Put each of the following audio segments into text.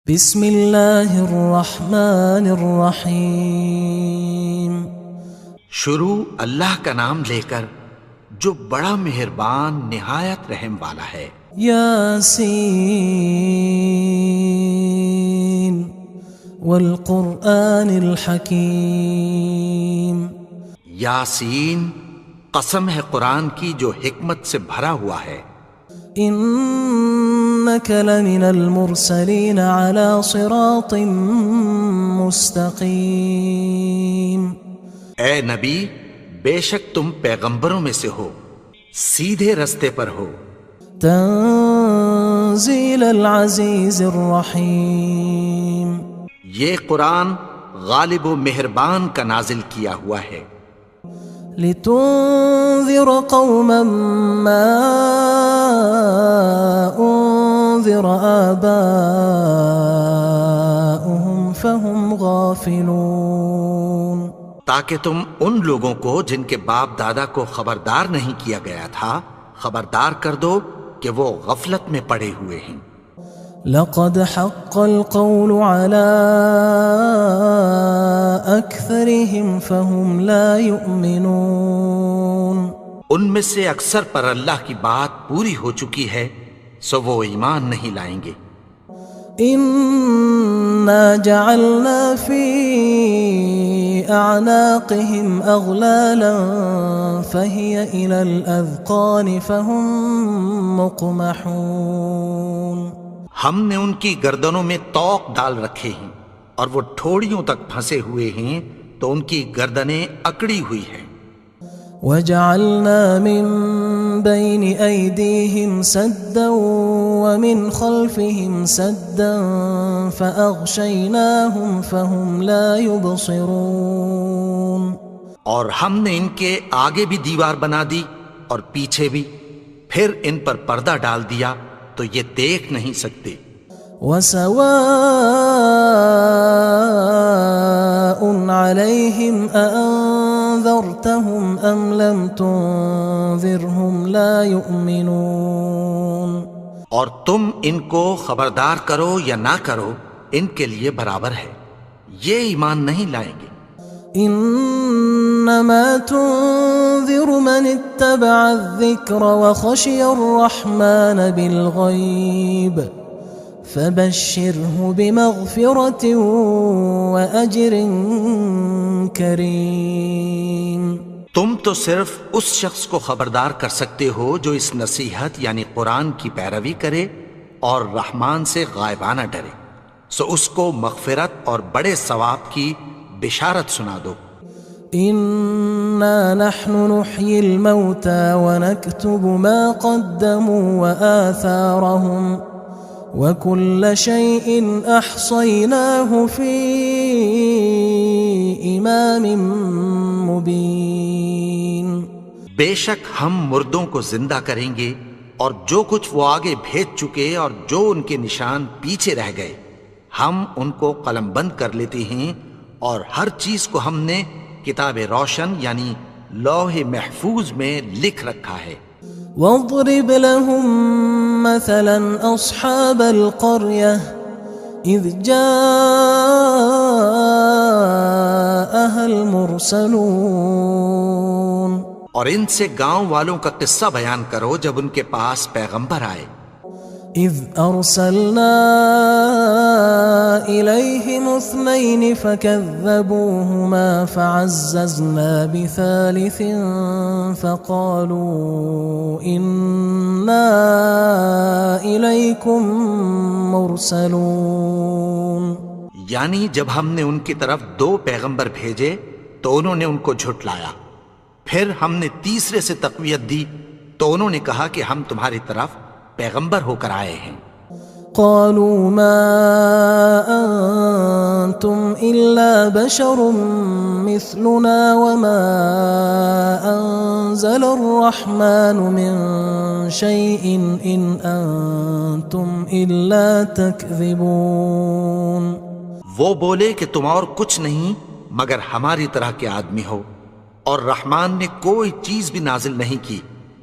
بسم اللہ الرحمن الرحیم۔ شروع اللہ کا نام لے کر جو بڑا مہربان نہایت رحم والا ہے۔ یاسین والقرآن الحکیم۔ یاسین، قسم ہے قرآن کی جو حکمت سے بھرا ہوا ہے۔ انک لمن المرسلین علی صراط مستقیم۔ اے نبی، بے شک تم پیغمبروں میں سے ہو، سیدھے رستے پر ہو۔ تنزیل العزیز الرحیم۔ یہ قرآن غالب و مہربان کا نازل کیا ہوا ہے۔ لتنذر قوما ما انذر آباؤهم فهم غافلون۔ تاکہ تم ان لوگوں کو جن کے باپ دادا کو خبردار نہیں کیا گیا تھا خبردار کر دو کہ وہ غفلت میں پڑے ہوئے ہیں۔ لقد حق القول على أكثرهم فهم لا يؤمنون۔ ان میں سے اکثر پر اللہ کی بات پوری ہو چکی ہے سو وہ ایمان نہیں لائیں گے۔ إنا جعلنا في أعناقهم أغلالا فهي إلى الأذقان فهم مقمحون۔ ہم نے ان کی گردنوں میں طوق ڈال رکھے ہیں اور وہ ٹھوڑیوں تک پھنسے ہوئے ہیں تو ان کی گردنیں اکڑی ہوئی ہیں۔ وجعلنا من بين أيديهم سدا ومن خلفهم سدا فأغشيناهم فهم لا يبصرون۔ اور ہم نے ان کے آگے بھی دیوار بنا دی اور پیچھے بھی، پھر ان پر پردہ ڈال دیا تو یہ دیکھ نہیں سکتے۔ وسواء عليهم أأنذرتهم أم لم تنذرهم لا يؤمنون۔ اور تم ان کو خبردار کرو یا نہ کرو ان کے لیے برابر ہے، یہ ایمان نہیں لائیں گے۔ انما تنذر من اتبع الذکر وخشی الرحمن بالغیب فبشره بمغفرة وأجر کریم۔ تم تو صرف اس شخص کو خبردار کر سکتے ہو جو اس نصیحت یعنی قرآن کی پیروی کرے اور رحمان سے غائبانہ ڈرے، سو اس کو مغفرت اور بڑے ثواب کی بشارت سنا دو۔ انا نحن نحيي الموتى ونكتب ما قدموا وآثارهم وكل شيء احصيناه في امام مبين۔ بے شک ہم مردوں کو زندہ کریں گے اور جو کچھ وہ آگے بھیج چکے اور جو ان کے نشان پیچھے رہ گئے ہم ان کو قلم بند کر لیتے ہیں، اور ہر چیز کو ہم نے کتاب روشن یعنی لوح محفوظ میں لکھ رکھا ہے۔ واضرب لهم مثلا اصحاب القرية اذ جاءها المرسلون۔ اور ان سے گاؤں والوں کا قصہ بیان کرو جب ان کے پاس پیغمبر آئے۔ اذ ارسلنا الیہم اثنین فکذبوہما فعززنا بثالث فقالوا انا الیکم مرسلون۔ یعنی جب ہم نے ان کی طرف 2 پیغمبر بھیجے تو انہوں نے ان کو جھٹلایا، پھر ہم نے تیسرے سے تقویت دی تو انہوں نے کہا کہ ہم تمہاری طرف پیغمبر ہو کر آئے ہیں۔ قالوا ما انتم الا بشر مثلنا وما انزل الرحمن من شيء ان انتم الا تكذبون۔ وہ بولے کہ تم اور کچھ نہیں مگر ہماری طرح کے آدمی ہو، اور رحمان نے کوئی چیز بھی نازل نہیں کی،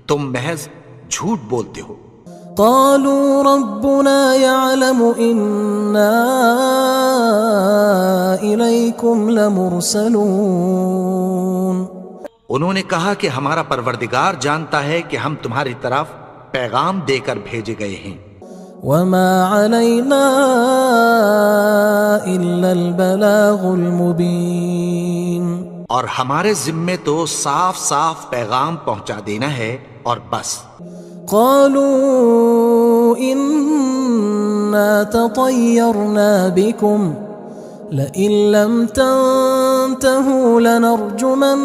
تم محض جھوٹ بولتے ہو۔ قالوا ربنا يعلم إنا إليكم لمرسلون. انہوں نے کہا کہ ہمارا پروردگار جانتا ہے کہ ہم تمہاری طرف پیغام دے کر بھیجے گئے ہیں. وما علينا إلا البلاغ المبين. اور ہمارے ذمے تو صاف صاف پیغام پہنچا دینا ہے اور بس. قالوا إنا تطيرنا بكم لئن لم تنتهوا لنرجمنكم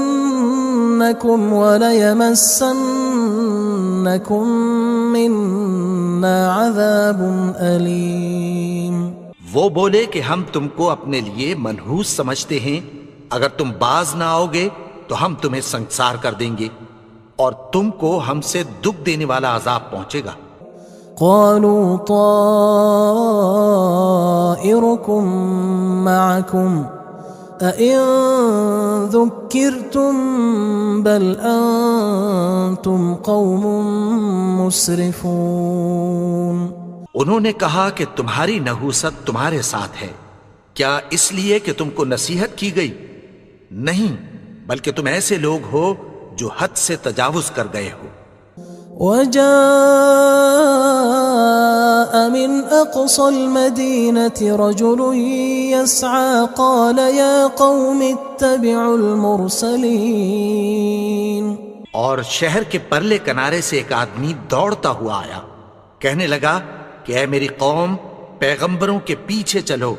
وليمسنكم منا عذاب أليم. وہ بولے کہ ہم تم کو اپنے لیے منحوس سمجھتے ہیں، اگر تم باز نہ آؤ گے تو ہم تمہیں سنگسار کر دیں گے اور تم کو ہم سے دکھ دینے والا عذاب پہنچے گا. قالوا طائركم معكم أئن ذكرتم بل أنتم قوم مسرفون. انہوں نے کہا کہ تمہاری نحوست تمہارے ساتھ ہے، کیا اس لیے کہ تم کو نصیحت کی گئی؟ نہیں، بلکہ تم ایسے لوگ ہو جو حد سے تجاوز کر گئے ہو. وجاء من أقصى المدينة رجل يسعى قال يا قوم اتبعوا المرسلين. اور شہر کے پرلے کنارے سے ایک آدمی دوڑتا ہوا آیا، کہنے لگا کہ اے میری قوم، پیغمبروں کے پیچھے چلو.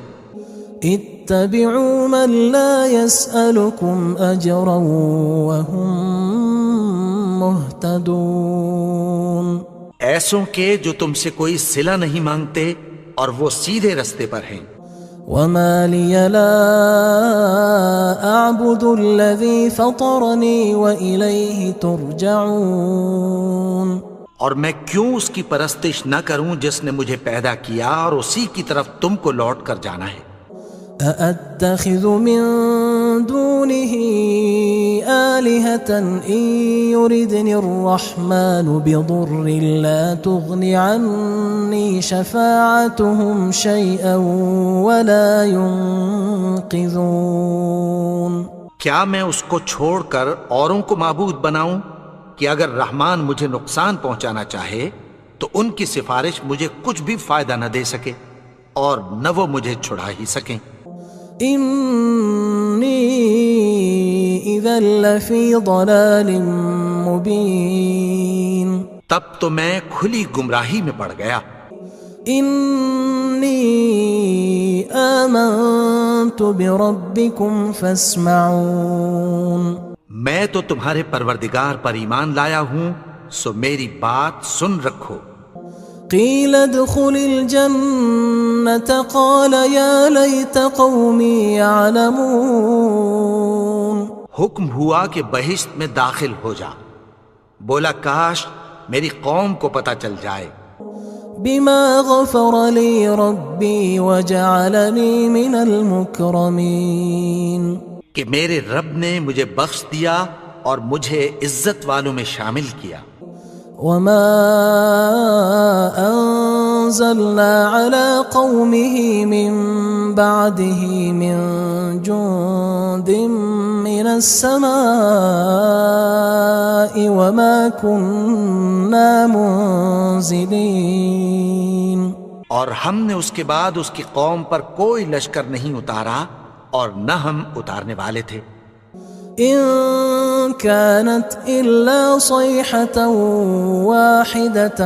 اتبعوا من لا يسألكم أجرا وهم مهتدون. ایسوں کے جو تم سے کوئی صلہ نہیں مانگتے اور وہ سیدھے رستے پر ہیں. وما لي لا أعبد الذي فطرني وإليه ترجعون. اور میں کیوں اس کی پرستش نہ کروں جس نے مجھے پیدا کیا اور اسی کی طرف تم کو لوٹ کر جانا ہے. أأتخذ من دونه آلهة إن يردني الرحمن بضر لا تغن عني شفاعتهم شيئا ولا ينقذون. کیا میں اس کو چھوڑ کر اوروں کو معبود بناؤں کہ اگر رحمان مجھے نقصان پہنچانا چاہے تو ان کی سفارش مجھے کچھ بھی فائدہ نہ دے سکے اور نہ وہ مجھے چھڑا ہی سکیں. إني إذا لفي ضلال مبين. تب تو میں کھلی گمراہی میں پڑ گیا. إني آمنت بربكم فاسمعون. میں تو تمہارے پروردگار پر ایمان لایا ہوں، سو میری بات سن رکھو. قيل ادخل الجنة قال يا ليت قومي يعلمون. حکم ہوا کہ بہشت میں داخل ہو جا. بولا کاش میری قوم کو پتہ چل جائے. بما غفر لي ربي وجعلني من المكرمين. کہ میرے رب نے مجھے بخش دیا اور مجھے عزت والوں میں شامل کیا. وما أنزلنا على قومه من بعده من جند من السماء وما كنا منزلين. اور ہم نے اس کے بعد اس کی قوم پر کوئی لشکر نہیں اتارا اور نہ ہم اتارنے والے تھے. إن كانت إلا صيحة واحدة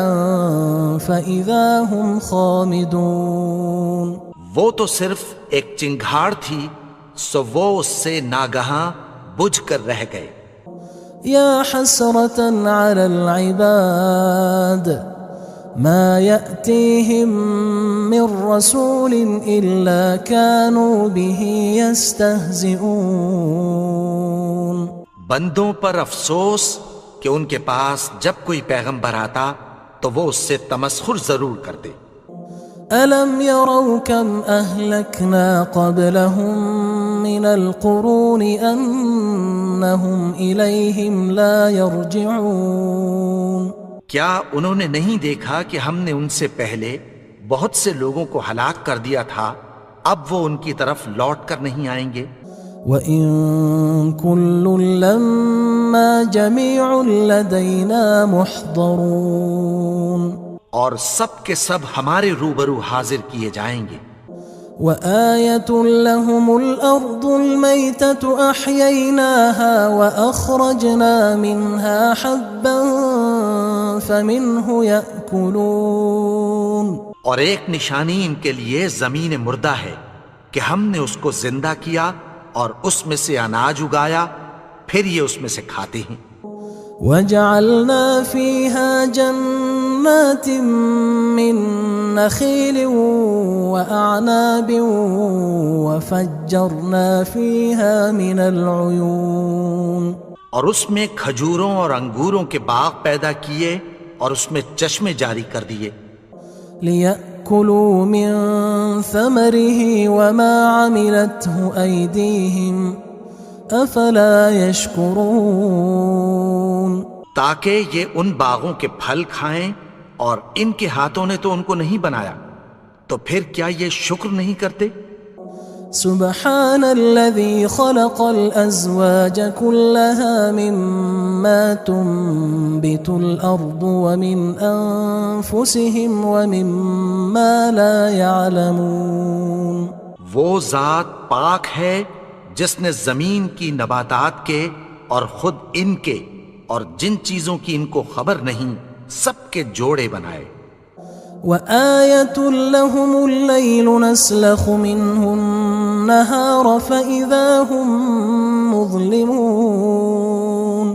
فإذا هم خامدون. وہ تو صرف ایک چنگھاڑ تھی، سو وہ اس سے ناگہاں بجھ کر رہ گئے. يا حسرة على العباد ما يأتيهم من رسول إلا كانوا به يستهزئون. بندوں پر افسوس کہ ان کے پاس جب کوئی پیغمبر آتا تو وہ اس سے تمسخر ضرور کرتے. ألم يروا كم أهلكنا قبلهم من القرون أنهم إليهم لا يرجعون. کیا انہوں نے نہیں دیکھا کہ ہم نے ان سے پہلے بہت سے لوگوں کو ہلاک کر دیا تھا، اب وہ ان کی طرف لوٹ کر نہیں آئیں گے؟ وَإِن كُلٌّ لَمَّا جَمِيعٌ لَدَيْنَا مُحْضَرُونَ، اور سب کے سب ہمارے روبرو حاضر کیے جائیں گے۔ وَآيَةٌ لَهُمُ الْأَرْضُ الْمَيْتَةُ أَحْيَيْنَاهَا وَأَخْرَجْنَا مِنْهَا حَبًّا فَمِنْهُ يَأْكُلُونَ، اور ایک نشانی ان کے لیے زمین مردہ ہے کہ ہم نے اس کو زندہ کیا اور اس میں سے اناج اگایا، پھر یہ اس میں سے کھاتے ہیں۔ وَجَعَلْنَا فِيهَا جَنَّاتٍ مِّن نَخِيلٍ وَأَعْنَابٍ وَفَجَّرْنَا فِيهَا مِنَ الْعُيُونِ، اور اس میں کھجوروں اور انگوروں کے باغ پیدا کیے اور اس میں چشمے جاری کر دیے، لِيَأْكُلُوا مِن ثَمَرِهِ وَمَا عَمِلَتْهُ أَيْدِيهِمْ أَفَلَا يَشْكُرُونَ، تاکہ یہ ان باغوں کے پھل کھائیں، اور ان کے ہاتھوں نے تو ان کو نہیں بنایا، تو پھر کیا یہ شکر نہیں کرتے؟ سبحان الذي خلق الأزواج كلها مما تنبت الأرض ومن أنفسهم ومما لا يعلمون، وہ ذات پاک ہے جس نے زمین کی نباتات کے اور خود ان کے اور جن چیزوں کی ان کو خبر نہیں سب کے جوڑے بنائے۔ وآية لهم الليل نسلخ منه النهار فإذا هم مظلمون،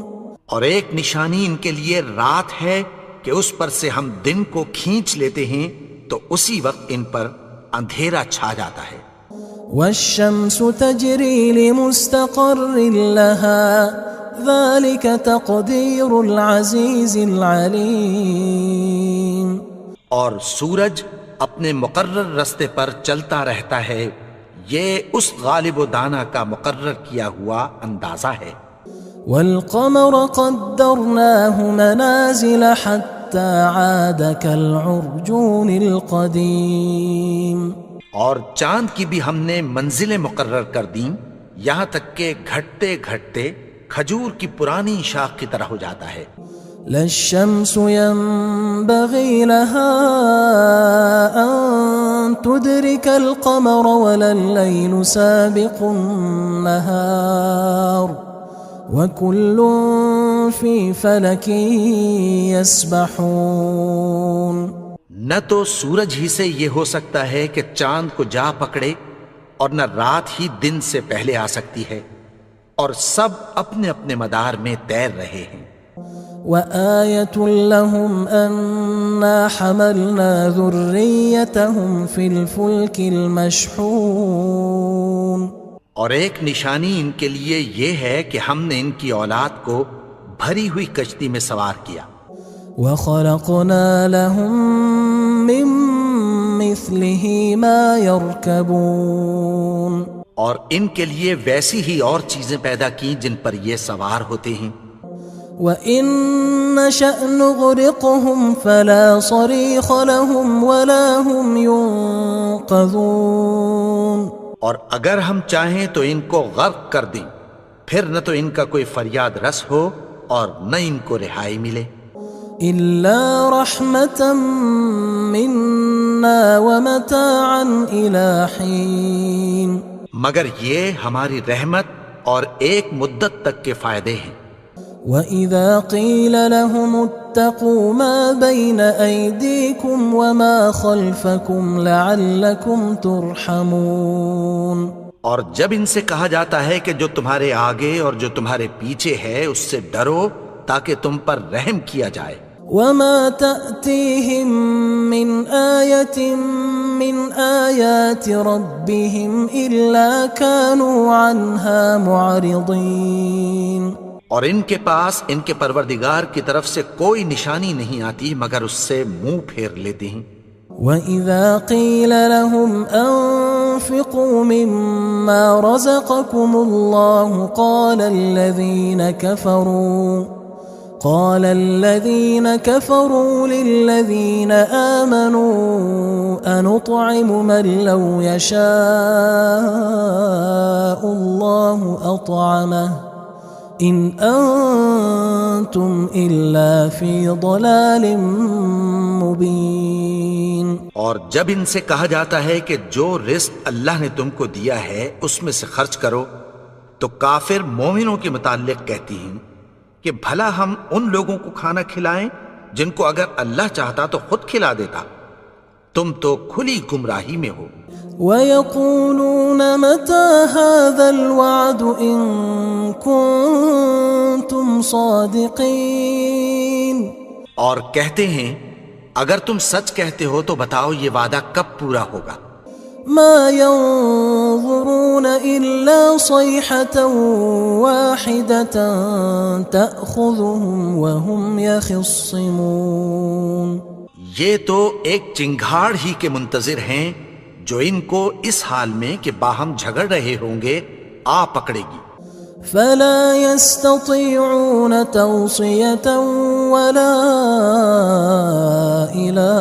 اور ایک نشانی ان کے لیے رات ہے کہ اس پر سے ہم دن کو کھینچ لیتے ہیں تو اسی وقت ان پر اندھیرا چھا جاتا ہے۔ والشمس تجري لمستقر لها ذلك تقدير العزيز العليم، اور سورج اپنے مقرر رستے پر چلتا رہتا ہے، یہ اس غالب و دانا کا مقرر کیا ہوا اندازہ ہے۔ والقمر قدرناه منازل حتى عاد كالعرجون القديم، اور چاند کی بھی ہم نے منزلیں مقرر کر دیں، یہاں تک کہ گھٹتے گھٹتے کھجور کی پرانی شاخ کی طرح ہو جاتا ہے۔ لا الشمس ينبغي لها أن تدرك القمر ولا الليل سابق النهار وكل في فلك يسبحون، نہ تو سورج ہی سے یہ ہو سکتا ہے کہ چاند کو جا پکڑے، اور نہ رات ہی دن سے پہلے آ سکتی ہے، اور سب اپنے اپنے مدار میں تیر رہے ہیں۔ وآية لهم أنا حملنا ذريتهم في الفلك المشحون، اور ایک نشانی ان کے لیے یہ ہے کہ ہم نے ان کی اولاد کو بھری ہوئی کشتی میں سوار کیا۔ وخلقنا لهم من مثله ما يركبون، اور ان کے لیے ویسی ہی اور چیزیں پیدا کی جن پر یہ سوار ہوتے ہیں۔ وَإِن نَّشَأْ نُغْرِقْهُمْ فَلَا صَرِيخَ لَهُمْ وَلَا هُمْ يُنقَذُونَ، اور اگر ہم چاہیں تو ان کو غرق کر دیں، پھر نہ تو ان کا کوئی فریاد رس ہو اور نہ ان کو رہائی ملے۔ إِلَّا رَحْمَةً مِنَّا وَمَتَاعًا إِلَى حِينٍ، مگر یہ ہماری رحمت اور ایک مدت تک کے فائدے ہیں۔ وَإِذَا قِيلَ لَهُمُ اتَّقُوا مَا بَيْنَ أَيْدِيكُمْ وَمَا خَلْفَكُمْ لَعَلَّكُمْ تُرْحَمُونَ، اور جب ان سے کہا جاتا ہے کہ جو تمہارے آگے اور جو تمہارے پیچھے ہے اس سے ڈرو تاکہ تم پر رحم کیا جائے۔ وَمَا تَأْتِيهِم مِّنْ آيَةٍ مِّنْ آيَاتِ رَبِّهِمْ إِلَّا كَانُوا عَنْهَا مُعْرِضِينَ، اور ان کے پاس ان کے پروردگار کی طرف سے کوئی نشانی نہیں آتی مگر اس سے منہ پھیر لیتے ہیں۔ وَإِذَا قِيلَ لَهُمْ أَنفِقُوا مِمَّا رَزَقَكُمُ اللَّهُ قال الذين كفروا للذين آمنوا أنطعم من لو يشاء الله أطعمه إن أنتم إلا في ضلال مبين. اور جب ان سے کہا جاتا ہے کہ جو رزق اللہ نے تم کو دیا ہے اس میں سے خرچ کرو، تو کافر مومنوں کے متعلق کہتی ہیں کہ بھلا ہم ان لوگوں کو کھانا کھلائیں جن کو اگر اللہ چاہتا تو خود کھلا دیتا. تم تو کھلی گمراہی میں ہو. وَيَقُولُونَ مَتَى هَذَا الْوَعْدُ إِن كُنتُمْ صَادِقِينَ. اور کہتے ہیں اگر تم سچ کہتے ہو تو بتاؤ یہ وعدہ کب پورا ہوگا. مَا يَنظُرُونَ إِلَّا صَيْحَةً وَاحِدَةً تَأْخُذُهُمْ وَهُمْ يَخِصِّمُونَ. یہ تو ایک چنگھاڑ ہی کے منتظر ہیں جو ان کو اس حال میں کہ باہم جھگڑ رہے ہوں گے آ پکڑے گی. فلا يستطيعون توصية ولا إلى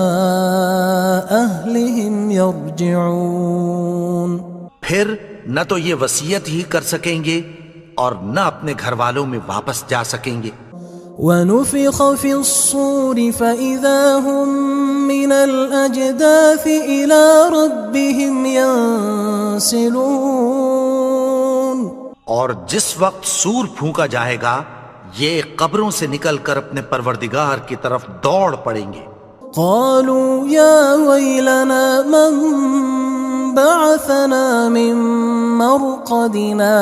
أهلهم يرجعون. پھر نہ تو یہ وصیت ہی کر سکیں گے اور نہ اپنے گھر والوں میں واپس جا سکیں گے. ونفخ في الصور فإذا هم من الأجداث إلى ربهم ينسلون. اور جس وقت سور پھونکا جائے گا یہ قبروں سے نکل کر اپنے پروردگار کی طرف دوڑ پڑیں گے. قالوا يا ويلنا من بعثنا من مرقدنا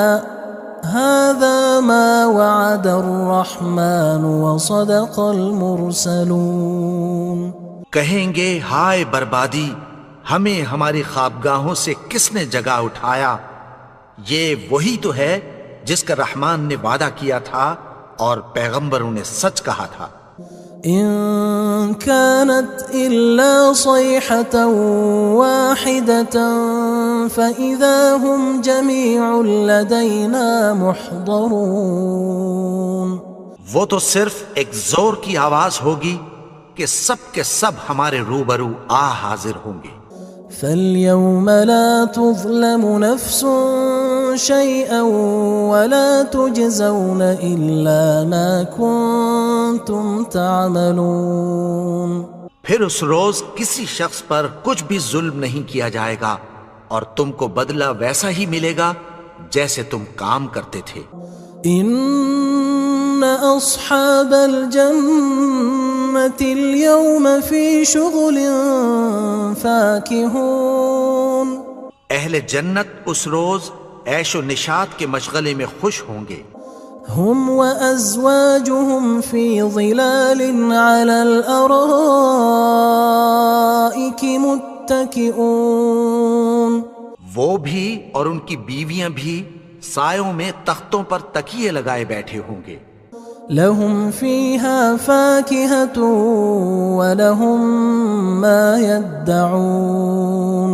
هذا ما وعد الرحمن وصدق المرسلون. کہیں گے ہائے بربادی، ہمیں ہماری خوابگاہوں سے کس نے جگا اٹھایا. یہ وہی تو ہے جس کا رحمان نے وعدہ کیا تھا اور پیغمبروں نے سچ کہا تھا. إن كانت إلا صيحة واحدة فإذا هم جميع لدينا محضرون. وہ تو صرف ایک زور کی آواز ہوگی کہ سب کے سب ہمارے روبرو آ حاضر ہوں گے. فاليوم لا تظلم نفس شيئا ولا تجزون إلا ما كنتم تعملون. پھر اس روز کسی شخص پر کچھ بھی ظلم نہیں کیا جائے گا اور تم کو بدلہ ویسا ہی ملے گا جیسے تم کام کرتے تھے. إن أصحاب الجنة اليوم في شغل فاكهون. اہل جنت اس روز عیش و نشاط کے مشغلے میں خوش ہوں گے. هم وأزواجهم في ظلال على الأرائك متكئون. وہ بھی اور ان کی بیویاں بھی سایوں میں تختوں پر تکیے لگائے بیٹھے ہوں گے. لهم فيها فاكهة ولهم ما يدعون.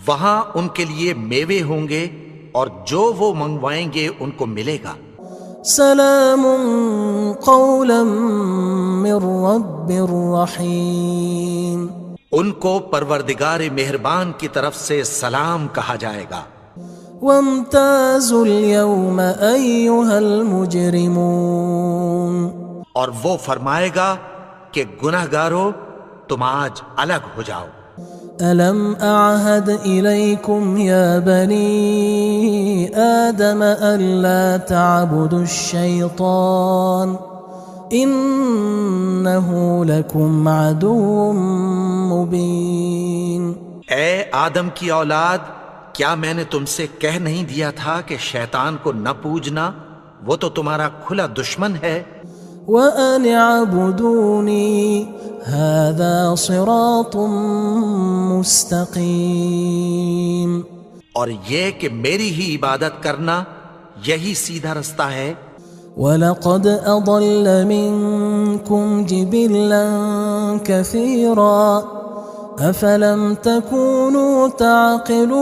وہاں ان کے لیے میوے ہوں گے اور جو وہ منگوائیں گے ان کو ملے گا. سلام قولا من رب رحیم. ان کو پروردگار مہربان کی طرف سے سلام کہا جائے گا. وامتازوا اليوم أيها المجرمون. اور وہ فرمائے گا کہ گناہگارو تم آج الگ ہو جاؤ. ألم أعهد إليكم يا بني آدم ألا تعبدوا الشيطان إنه لكم عدو مبين. اے آدم کی اولاد، کیا میں نے تم سے کہہ نہیں دیا تھا کہ شیطان کو نہ پوجنا، وہ تو تمہارا کھلا دشمن ہے. وَأَنِ اعْبُدُونِي هَذَا صِرَاطٌ مُسْتَقِيمٌ. اور یہ کہ میری ہی عبادت کرنا یہی سیدھا رستہ ہے. وَلَقَدْ أَضَلَّ مِنْكُمْ جِبِلًّا كَثِيرًا أَفَلَمْ تَكُونُوا تَعْقِلُونَ.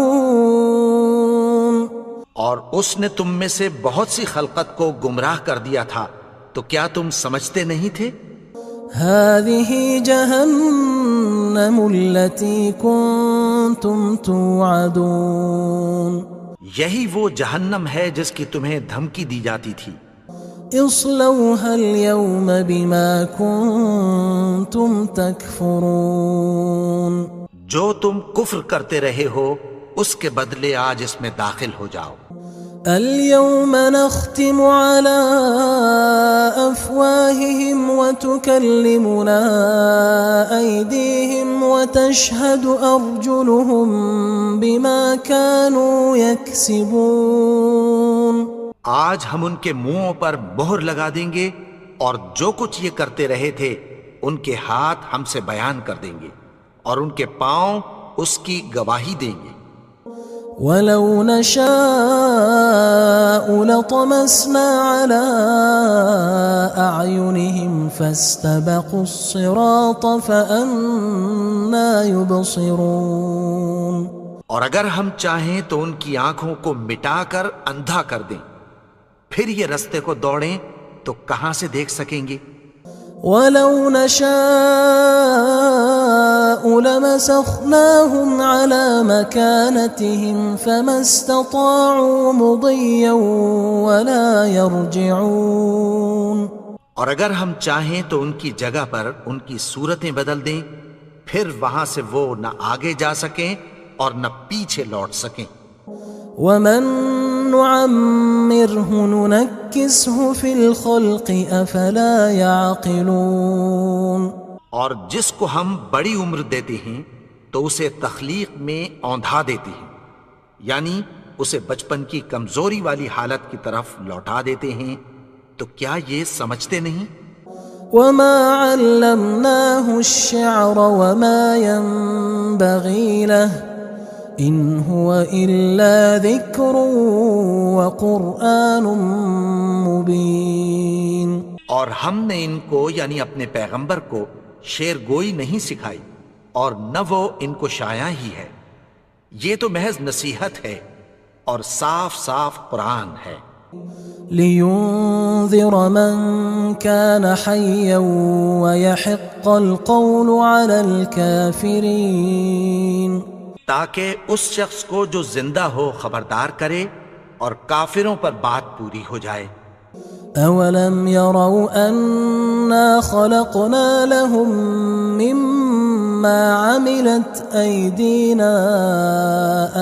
اور اس نے تم میں سے بہت سی خلقت کو گمراہ کر دیا تھا، تو کیا تم سمجھتے نہیں تھے؟ هذه جهنم التي كنتم توعدون یہی وہ جہنم ہے جس کی تمہیں دھمکی دی جاتی تھی۔ اصلوها اليوم بما كنتم تكفرون جو تم کفر کرتے رہے ہو اس کے بدلے آج اس میں داخل ہو جاؤ۔ اليوم نختم على أفواههم وتكلمنا أيديهم وتشهد أرجلهم بما كانوا يكسبون آج ہم ان کے منہوں پر مہر لگا دیں گے اور جو کچھ یہ کرتے رہے تھے ان کے ہاتھ ہم سے بیان کر دیں گے اور ان کے پاؤں اس کی گواہی دیں گے۔ وَلَوْ نَشَاءُ لَطَمَسْنَا عَلَىٰ أَعْيُنِهِمْ فَاسْتَبَقُوا الصِّرَاطَ فَأَنَّىٰ يُبْصِرُونَ اور اگر ہم چاہیں تو ان کی آنکھوں کو مٹا کر اندھا کر دیں، پھر یہ رستے کو دوڑیں تو کہاں سے دیکھ سکیں گے؟ وَلَوْ نَشَاءُ لَمَسَخْنَاهُمْ عَلَىٰ مَكَانَتِهِمْ فَمَا اسْتَطَاعُوا مُضِيًّا وَلَا يَرْجِعُونَ اور اگر ہم چاہیں تو ان کی جگہ پر ان کی صورتیں بدل دیں، پھر وہاں سے وہ نہ آگے جا سکیں اور نہ پیچھے لوٹ سکیں۔ وَمَن نُعَمِّرْهُ نُنَكِّسْهُ فِي الْخَلْقِ أَفَلَا يَعْقِلُونَ اور جس کو ہم بڑی عمر دیتے ہیں تو اسے تخلیق میں اوندھا دیتے ہیں، یعنی اسے بچپن کی کمزوری والی حالت کی طرف لوٹا دیتے ہیں، تو کیا یہ سمجھتے نہیں؟ وَمَا عَلَّمْنَاهُ الشِّعْرَ وَمَا يَنبَغِي لَهُ إِنْ هُوَ إِلَّا ذِكْرٌ وَقُرْآنٌ مُبِينٌ اور ہم نے ان کو یعنی اپنے پیغمبر کو شعر گوئی نہیں سکھائی اور نہ وہ ان کو شایع ہی ہے، یہ تو محض نصیحت ہے اور صاف صاف قرآن ہے۔ لِيُنذِرَ مَن كَانَ حَيًّا وَيَحِقَّ الْقَوْلُ عَلَى الْكَافِرِينَ تاکہ اس شخص کو جو زندہ ہو خبردار کرے اور کافروں پر بات پوری ہو جائے۔ أَوَلَمْ يَرَوْا أَنَّا خَلَقْنَا لَهُم مِّمَّا عَمِلَتْ أَيْدِينَا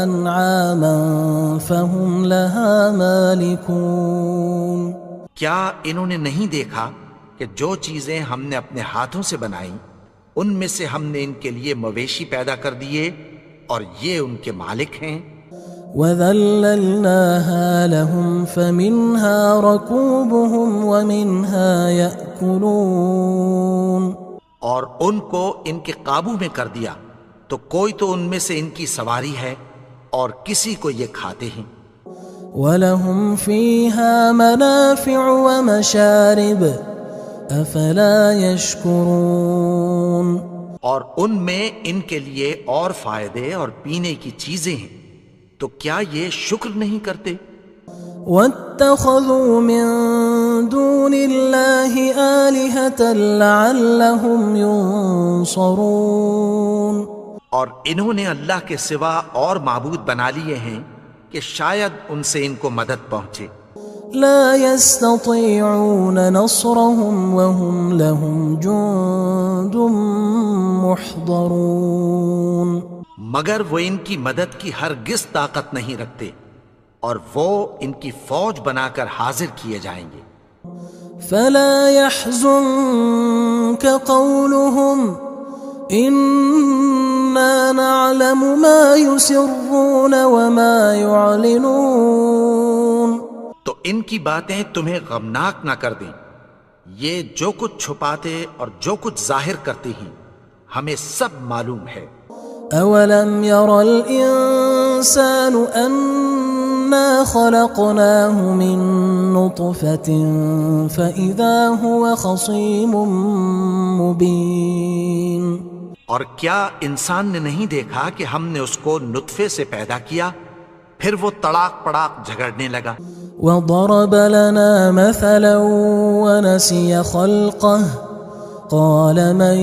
أَنْعَامًا فَهُمْ لَهَا مَالِكُونَ کیا انہوں نے نہیں دیکھا کہ جو چیزیں ہم نے اپنے ہاتھوں سے بنائیں ان میں سے ہم نے ان کے لیے مویشی پیدا کر دیے اور یہ ان کے مالک ہیں۔ وَذَلَّلْنَاهَا لَهُمْ فَمِنْهَا رَكُوبُهُمْ وَمِنْهَا يَأْكُلُونَ اور ان کو ان کے قابو میں کر دیا تو کوئی تو ان میں سے ان کی سواری ہے اور کسی کو یہ کھاتے ہیں۔ وَلَهُمْ فِيهَا مَنَافِعُ وَمَشَارِبُ أَفَلَا يَشْكُرُونَ اور ان میں ان کے لیے اور فائدے اور پینے کی چیزیں ہیں، تو کیا یہ شکر نہیں کرتے؟ وَاتَّخَذُوا مِن دُونِ اللَّهِ آلِهَةً لَعَلَّهُمْ يُنصَرُونَ اور انہوں نے اللہ کے سوا اور معبود بنا لیے ہیں کہ شاید ان سے ان کو مدد پہنچے۔ لا يستطيعون نصرهم وهم لهم جند محضرون مگر وہ ان کی مدد کی ہرگز طاقت نہیں رکھتے اور وہ ان کی فوج بنا کر حاضر کیے جائیں گے۔ فلا يحزنك قولهم إنا نعلم ما يسرون وما يعلنون تو ان کی باتیں تمہیں غمناک نہ کر دیں، یہ جو کچھ چھپاتے اور جو کچھ ظاہر کرتے ہیں ہمیں سب معلوم ہے۔ أَوَلَمْ يَرَ الْإِنسَانُ أَنَّا خَلَقْنَاهُ مِن نُّطْفَةٍ فَإِذَا هُوَ خَصِيمٌ مُّبِينٌ اور کیا انسان نے نہیں دیکھا کہ ہم نے اس کو نطفے سے پیدا کیا، پھر وہ تڑاک پڑاک جھگڑنے لگا۔ وضرب لنا مثلا ونسي خلقه قال من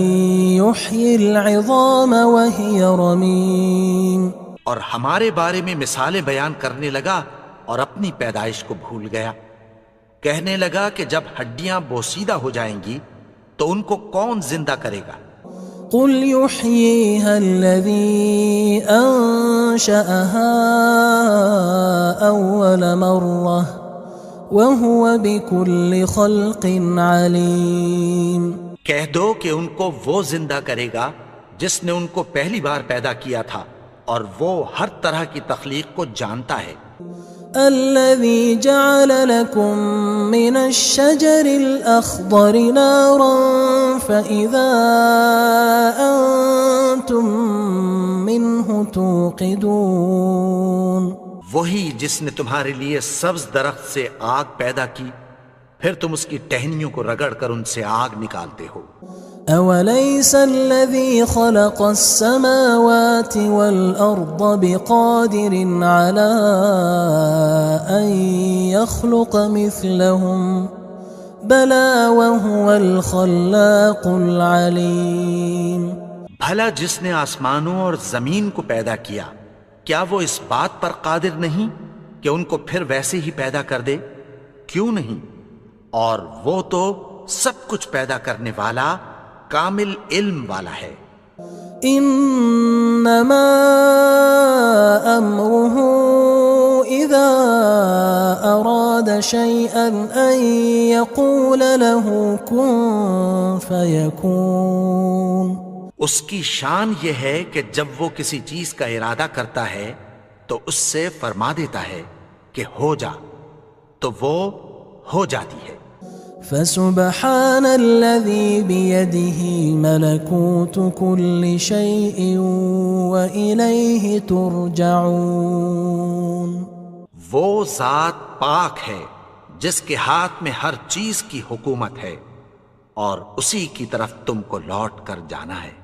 يحيي العظام وهي رميم. اور ہمارے بارے میں مثالیں بیان کرنے لگا اور اپنی پیدائش کو بھول گیا. کہنے لگا کہ جب ہڈیاں بوسیدہ ہو جائیں گی تو ان کو کون زندہ کرے گا؟ قل يحييها الذي أنشأها أول مرة وهو بكل خلق عليم. کہہ دو کہ ان کو وہ زندہ کرے گا جس نے ان کو پہلی بار پیدا کیا تھا اور وہ ہر طرح کی تخلیق کو جانتا ہے. الذي جعل لكم من الشجر الأخضر نارا فإذا أنتم منه توقدون. وہی جس نے تمہارے لیے سبز درخت سے آگ پیدا کی پھر تم اس کی ٹہنیوں کو رگڑ کر ان سے آگ نکالتے ہو. أوليس الذي خلق السماوات والأرض بقادر على أن يخلق مثلهم بلى وهو الخلاق العليم. بھلا جس نے آسمانوں اور زمین کو پیدا کیا کیا وہ اس بات پر قادر نہیں کہ ان کو پھر ویسے ہی پیدا کر دے؟ کیوں نہیں؟ اور وہ تو سب کچھ پیدا کرنے والا کامل علم والا ہے. انما امره اذا اراد شيئا ان يقول له كن فيكون. اس کی شان یہ ہے کہ جب وہ کسی چیز کا ارادہ کرتا ہے تو اس سے فرما دیتا ہے کہ ہو جا تو وہ ہو جاتی ہے. فسبحان الذي بيده ملكوت كل شيء وإليه ترجعون. وہ ذات پاک ہے جس کے ہاتھ میں ہر چیز کی حکومت ہے اور اسی کی طرف تم کو لوٹ کر جانا ہے.